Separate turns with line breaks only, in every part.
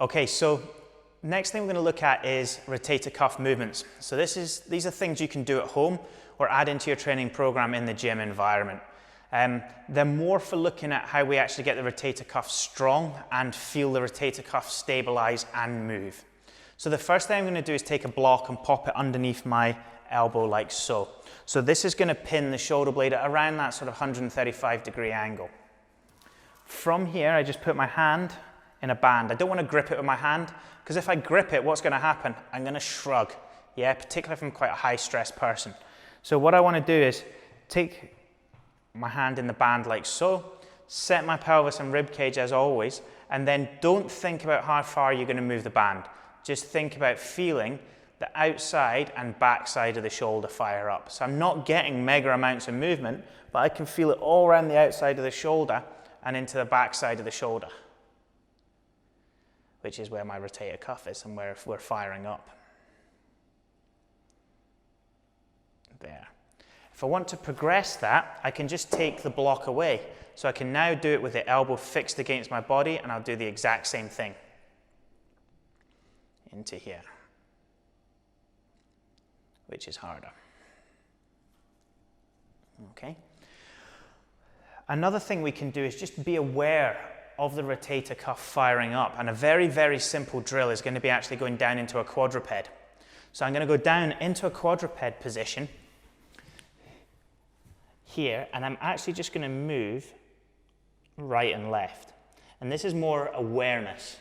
Okay, so next thing we're going to look at is rotator cuff movements. So these are things you can do at home or add into your training program in the gym environment. They're more for looking at how we actually get the rotator cuff strong and feel the rotator cuff stabilize and move. So the first thing I'm going to do is take a block and pop it underneath my elbow like so. So this is going to pin the shoulder blade at around that sort of 135-degree angle. From here, I just put my hand in a band. I don't want to grip it with my hand, because if I grip it, what's going to happen? I'm going to shrug, yeah, particularly if I'm quite a high-stress person. So what I want to do is take my hand in the band like so, set my pelvis and rib cage as always, and then don't think about how far you're going to move the band. Just think about feeling the outside and back side of the shoulder fire up. So I'm not getting mega amounts of movement, but I can feel it all around the outside of the shoulder and into the back side of the shoulder, which is where my rotator cuff is and where we're firing up. There. If I want to progress that, I can just take the block away. So I can now do it with the elbow fixed against my body, and I'll do the exact same thing. Into here, which is harder. Okay. Another thing we can do is just be aware of the rotator cuff firing up, and a very, very simple drill is going to be actually going down into a quadruped. So I'm going to go down into a quadruped position here, and I'm actually just going to move right and left. And this is more awareness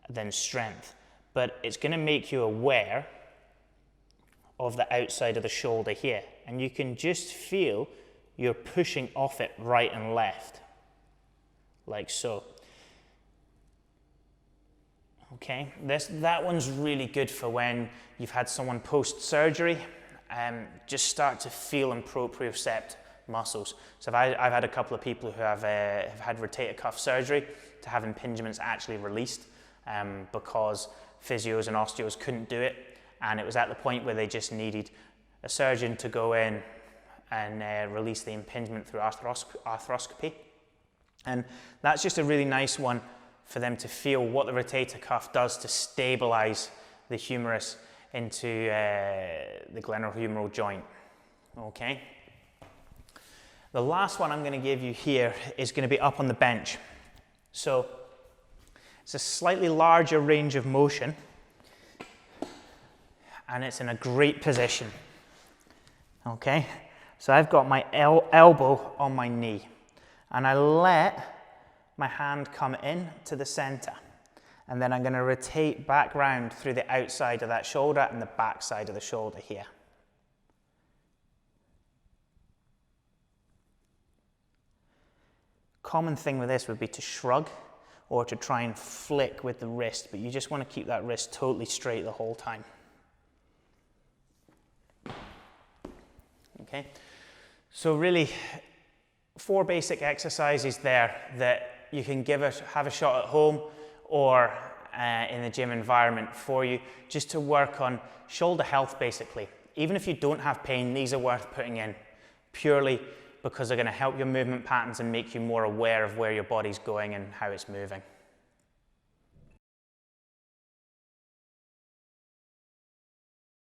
than strength, but it's going to make you aware of the outside of the shoulder here, and you can just feel you're pushing off it right and left, like so. Okay, that one's really good for when you've had someone post-surgery, just start to feel and propriocept muscles. So I've had a couple of people who have had rotator cuff surgery to have impingements actually released because physios and osteos couldn't do it, and it was at the point where they just needed a surgeon to go in and release the impingement through arthroscopy. And that's just a really nice one for them to feel what the rotator cuff does to stabilize the humerus into the glenohumeral joint. Okay. The last one I'm going to give you here is going to be up on the bench. So it's a slightly larger range of motion, and it's in a great position. Okay, so I've got my elbow on my knee, and I let my hand come in to the center, and then I'm going to rotate back round through the outside of that shoulder and the back side of the shoulder here. Common thing with this would be to shrug or to try and flick with the wrist, but you just want to keep that wrist totally straight the whole time. Okay, so really 4 basic exercises there that you can have a shot at home or in the gym environment for you, just to work on shoulder health basically. Even if you don't have pain, these are worth putting in purely because they're going to help your movement patterns and make you more aware of where your body's going and how it's moving.